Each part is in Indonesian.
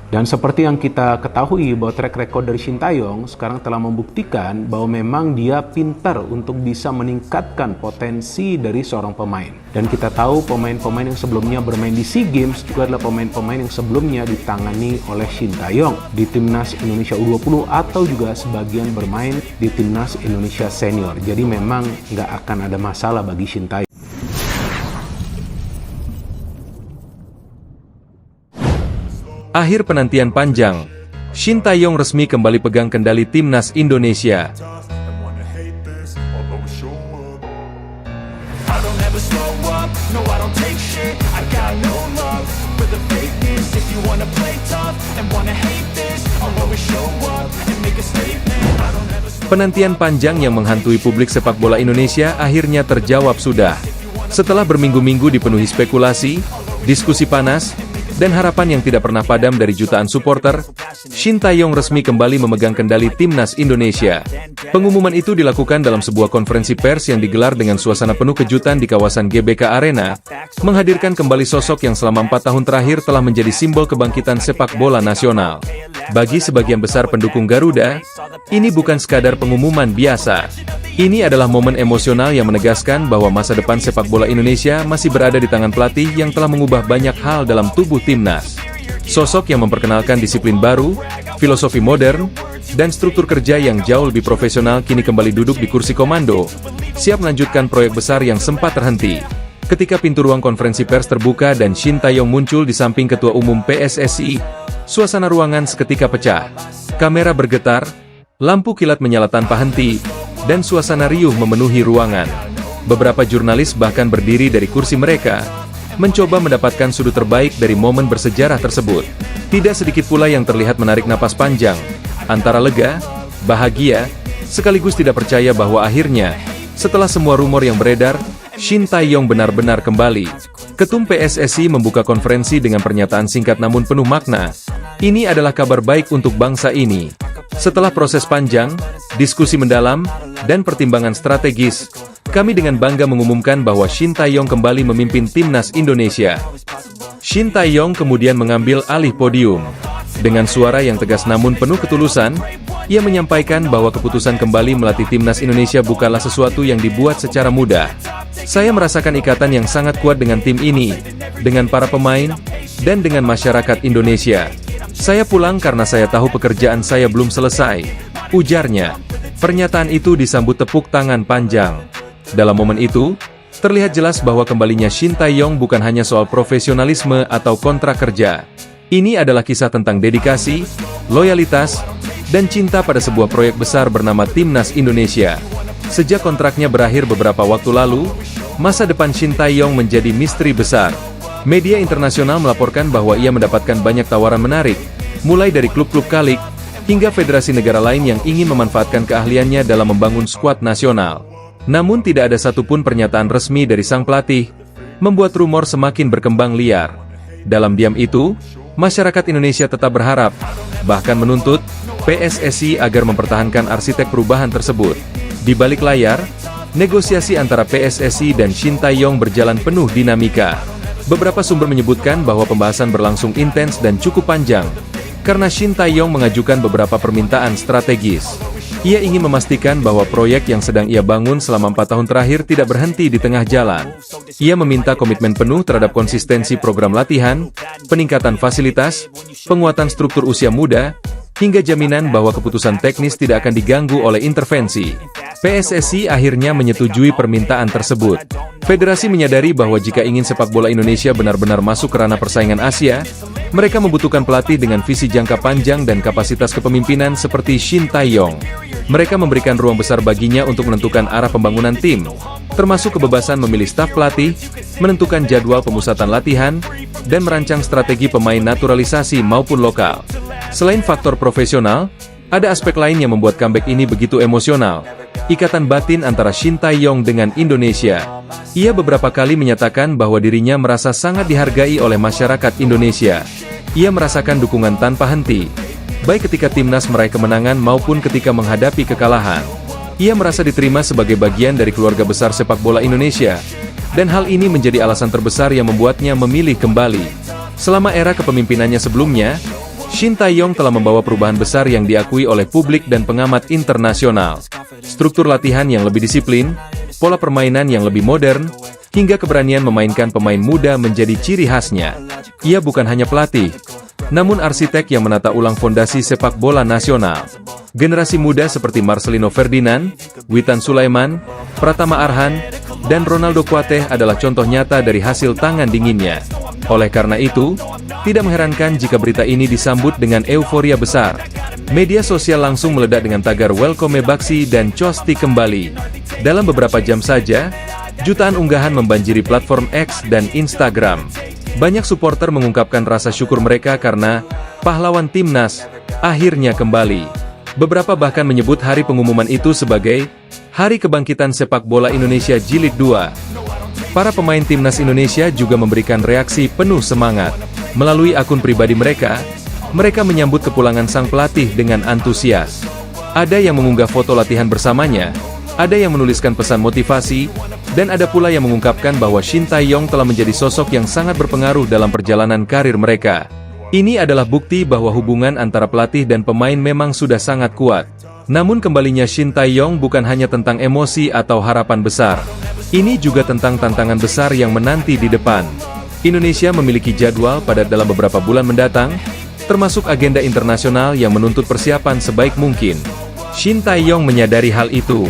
Dan seperti yang kita ketahui bahwa track record dari Shin Tae-yong sekarang telah membuktikan bahwa memang dia pintar untuk bisa meningkatkan potensi dari seorang pemain. Dan kita tahu pemain-pemain yang sebelumnya bermain di SEA Games juga adalah pemain-pemain yang sebelumnya ditangani oleh Shin Tae-yong di Timnas Indonesia U20 atau juga sebagian bermain di Timnas Indonesia Senior. Jadi memang nggak akan ada masalah bagi Shin Tae-yong. Akhir penantian panjang, Shin Tae-yong resmi kembali pegang kendali Timnas Indonesia. Penantian panjang yang menghantui publik sepak bola Indonesia akhirnya terjawab sudah. Setelah berminggu-minggu dipenuhi spekulasi, diskusi panas, dan harapan yang tidak pernah padam dari jutaan supporter, Shin Tae-yong resmi kembali memegang kendali Timnas Indonesia. Pengumuman itu dilakukan dalam sebuah konferensi pers yang digelar dengan suasana penuh kejutan di kawasan GBK Arena, menghadirkan kembali sosok yang selama 4 tahun terakhir telah menjadi simbol kebangkitan sepak bola nasional. Bagi sebagian besar pendukung Garuda, ini bukan sekadar pengumuman biasa. Ini adalah momen emosional yang menegaskan bahwa masa depan sepak bola Indonesia masih berada di tangan pelatih yang telah mengubah banyak hal dalam tubuh timnas. Sosok yang memperkenalkan disiplin baru, filosofi modern, dan struktur kerja yang jauh lebih profesional kini kembali duduk di kursi komando, siap melanjutkan proyek besar yang sempat terhenti. Ketika pintu ruang konferensi pers terbuka dan Shin Tae-yong muncul di samping Ketua Umum PSSI, suasana ruangan seketika pecah. Kamera bergetar, lampu kilat menyala tanpa henti, dan suasana riuh memenuhi ruangan. Beberapa jurnalis bahkan berdiri dari kursi mereka, mencoba mendapatkan sudut terbaik dari momen bersejarah tersebut. Tidak sedikit pula yang terlihat menarik napas panjang, antara lega, bahagia, sekaligus tidak percaya bahwa akhirnya, setelah semua rumor yang beredar, Shin Tae-yong benar-benar kembali. Ketum PSSI membuka konferensi dengan pernyataan singkat namun penuh makna. Ini adalah kabar baik untuk bangsa ini. Setelah proses panjang, diskusi mendalam, dan pertimbangan strategis, kami dengan bangga mengumumkan bahwa Shin Tae-yong kembali memimpin Timnas Indonesia. Shin Tae-yong kemudian mengambil alih podium. Dengan suara yang tegas namun penuh ketulusan, ia menyampaikan bahwa keputusan kembali melatih Timnas Indonesia bukanlah sesuatu yang dibuat secara mudah. Saya merasakan ikatan yang sangat kuat dengan tim ini, dengan para pemain, dan dengan masyarakat Indonesia. Saya pulang karena saya tahu pekerjaan saya belum selesai, ujarnya. Pernyataan itu disambut tepuk tangan panjang. Dalam momen itu, terlihat jelas bahwa kembalinya Shin Tae-yong bukan hanya soal profesionalisme atau kontrak kerja. Ini adalah kisah tentang dedikasi, loyalitas, dan cinta pada sebuah proyek besar bernama Timnas Indonesia. Sejak kontraknya berakhir beberapa waktu lalu, masa depan Shin Tae-yong menjadi misteri besar. Media internasional melaporkan bahwa ia mendapatkan banyak tawaran menarik, mulai dari klub-klub Kalik, hingga federasi negara lain yang ingin memanfaatkan keahliannya dalam membangun skuad nasional. Namun tidak ada satupun pernyataan resmi dari sang pelatih, membuat rumor semakin berkembang liar. Dalam diam itu, masyarakat Indonesia tetap berharap, bahkan menuntut, PSSI agar mempertahankan arsitek perubahan tersebut. Di balik layar, negosiasi antara PSSI dan Shin Tae-yong berjalan penuh dinamika. Beberapa sumber menyebutkan bahwa pembahasan berlangsung intens dan cukup panjang, karena Shin Tae-yong mengajukan beberapa permintaan strategis. Ia ingin memastikan bahwa proyek yang sedang ia bangun selama 4 tahun terakhir tidak berhenti di tengah jalan. Ia meminta komitmen penuh terhadap konsistensi program latihan, peningkatan fasilitas, penguatan struktur usia muda, hingga jaminan bahwa keputusan teknis tidak akan diganggu oleh intervensi. PSSI akhirnya menyetujui permintaan tersebut. Federasi menyadari bahwa jika ingin sepak bola Indonesia benar-benar masuk ke ranah persaingan Asia, mereka membutuhkan pelatih dengan visi jangka panjang dan kapasitas kepemimpinan seperti Shin Tae-yong. Mereka memberikan ruang besar baginya untuk menentukan arah pembangunan tim, termasuk kebebasan memilih staf pelatih, menentukan jadwal pemusatan latihan, dan merancang strategi pemain naturalisasi maupun lokal. Selain faktor profesional, ada aspek lain yang membuat comeback ini begitu emosional. Ikatan batin antara Shin Tae-yong dengan Indonesia. Ia beberapa kali menyatakan bahwa dirinya merasa sangat dihargai oleh masyarakat Indonesia. Ia merasakan dukungan tanpa henti, baik ketika timnas meraih kemenangan maupun ketika menghadapi kekalahan. Ia merasa diterima sebagai bagian dari keluarga besar sepak bola Indonesia, dan hal ini menjadi alasan terbesar yang membuatnya memilih kembali. Selama era kepemimpinannya sebelumnya, Shin Tae-yong telah membawa perubahan besar yang diakui oleh publik dan pengamat internasional. Struktur latihan yang lebih disiplin, pola permainan yang lebih modern, hingga keberanian memainkan pemain muda menjadi ciri khasnya. Ia bukan hanya pelatih, namun arsitek yang menata ulang fondasi sepak bola nasional. Generasi muda seperti Marcelino Ferdinand, Witan Sulaiman, Pratama Arhan, dan Ronaldo Kuateh adalah contoh nyata dari hasil tangan dinginnya. Oleh karena itu, tidak mengherankan jika berita ini disambut dengan euforia besar. Media sosial langsung meledak dengan tagar "Welcome Baksi" dan "Costi kembali". Dalam beberapa jam saja, jutaan unggahan membanjiri platform X dan Instagram. Banyak supporter mengungkapkan rasa syukur mereka karena pahlawan timnas akhirnya kembali. Beberapa bahkan menyebut hari pengumuman itu sebagai Hari Kebangkitan Sepak Bola Indonesia Jilid 2. Para pemain timnas Indonesia juga memberikan reaksi penuh semangat. Melalui akun pribadi mereka menyambut kepulangan sang pelatih dengan antusias. Ada yang mengunggah foto latihan bersamanya, ada yang menuliskan pesan motivasi, dan ada pula yang mengungkapkan bahwa Shin Tae-yong telah menjadi sosok yang sangat berpengaruh dalam perjalanan karir mereka. Ini adalah bukti bahwa hubungan antara pelatih dan pemain memang sudah sangat kuat. Namun kembalinya Shin Tae-yong bukan hanya tentang emosi atau harapan besar. Ini juga tentang tantangan besar yang menanti di depan. Indonesia memiliki jadwal padat dalam beberapa bulan mendatang, termasuk agenda internasional yang menuntut persiapan sebaik mungkin. Shin Tae-yong menyadari hal itu.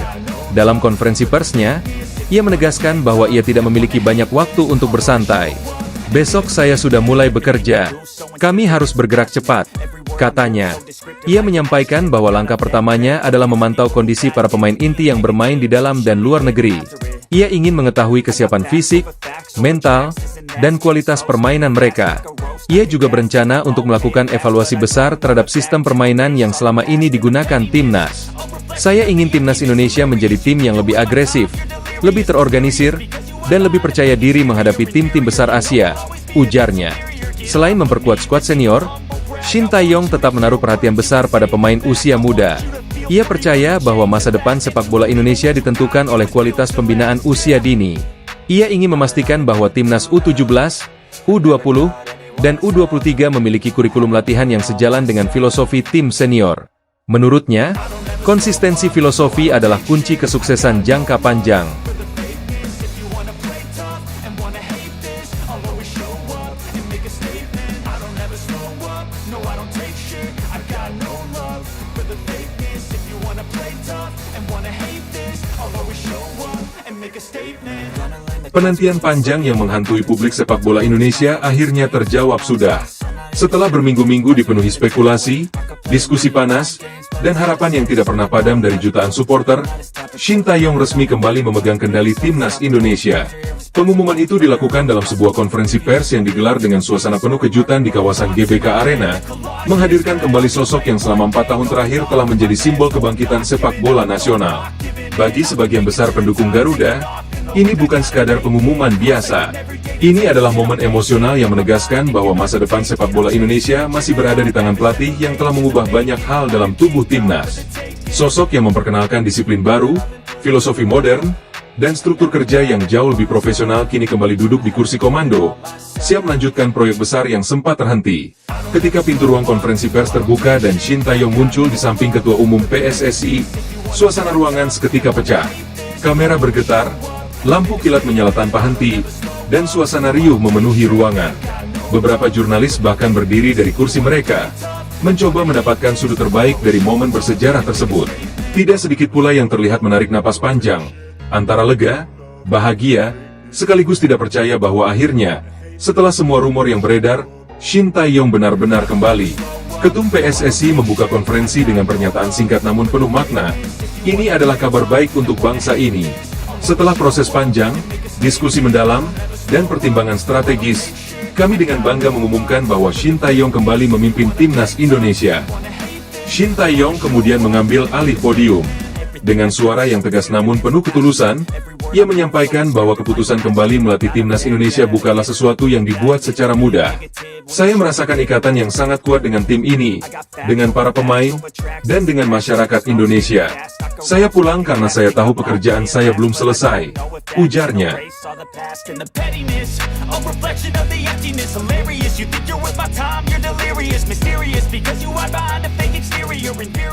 Dalam konferensi persnya, ia menegaskan bahwa ia tidak memiliki banyak waktu untuk bersantai. "Besok saya sudah mulai bekerja. Kami harus bergerak cepat," katanya. Ia menyampaikan bahwa langkah pertamanya adalah memantau kondisi para pemain inti yang bermain di dalam dan luar negeri. Ia ingin mengetahui kesiapan fisik, mental, dan kualitas permainan mereka. Ia juga berencana untuk melakukan evaluasi besar terhadap sistem permainan yang selama ini digunakan timnas. "Saya ingin timnas Indonesia menjadi tim yang lebih agresif, lebih terorganisir, dan lebih percaya diri menghadapi tim-tim besar Asia," ujarnya. Selain memperkuat skuad senior, Shin Tae-yong tetap menaruh perhatian besar pada pemain usia muda. Ia percaya bahwa masa depan sepak bola Indonesia ditentukan oleh kualitas pembinaan usia dini. Ia ingin memastikan bahwa timnas U17, U20, dan U23 memiliki kurikulum latihan yang sejalan dengan filosofi tim senior. Menurutnya, konsistensi filosofi adalah kunci kesuksesan jangka panjang. Penantian panjang yang menghantui publik sepak bola Indonesia akhirnya terjawab sudah. Setelah berminggu-minggu dipenuhi spekulasi, diskusi panas, dan harapan yang tidak pernah padam dari jutaan supporter, Shin Tae-yong resmi kembali memegang kendali timnas Indonesia. Pengumuman itu dilakukan dalam sebuah konferensi pers yang digelar dengan suasana penuh kejutan di kawasan GBK Arena, menghadirkan kembali sosok yang selama 4 tahun terakhir telah menjadi simbol kebangkitan sepak bola nasional. Bagi sebagian besar pendukung Garuda, ini bukan sekadar pengumuman biasa. Ini adalah momen emosional yang menegaskan bahwa masa depan sepak bola Indonesia masih berada di tangan pelatih yang telah mengubah banyak hal dalam tubuh timnas. Sosok yang memperkenalkan disiplin baru, filosofi modern, dan struktur kerja yang jauh lebih profesional kini kembali duduk di kursi komando, siap melanjutkan proyek besar yang sempat terhenti. Ketika pintu ruang konferensi pers terbuka dan Shin Tae-yong muncul di samping Ketua Umum PSSI, suasana ruangan seketika pecah. Kamera bergetar, lampu kilat menyala tanpa henti, dan suasana riuh memenuhi ruangan. Beberapa jurnalis bahkan berdiri dari kursi mereka, mencoba mendapatkan sudut terbaik dari momen bersejarah tersebut. Tidak sedikit pula yang terlihat menarik napas panjang, antara lega, bahagia, sekaligus tidak percaya bahwa akhirnya, setelah semua rumor yang beredar, Shin Tae-yong benar-benar kembali. Ketum PSSI membuka konferensi dengan pernyataan singkat namun penuh makna. "Ini adalah kabar baik untuk bangsa ini. Setelah proses panjang, diskusi mendalam, dan pertimbangan strategis, kami dengan bangga mengumumkan bahwa Shin Tae-yong kembali memimpin timnas Indonesia." Shin Tae-yong kemudian mengambil alih podium. Dengan suara yang tegas namun penuh ketulusan, ia menyampaikan bahwa keputusan kembali melatih timnas Indonesia bukanlah sesuatu yang dibuat secara mudah. "Saya merasakan ikatan yang sangat kuat dengan tim ini, dengan para pemain, dan dengan masyarakat Indonesia. Saya pulang karena saya tahu pekerjaan saya belum selesai," ujarnya. here and here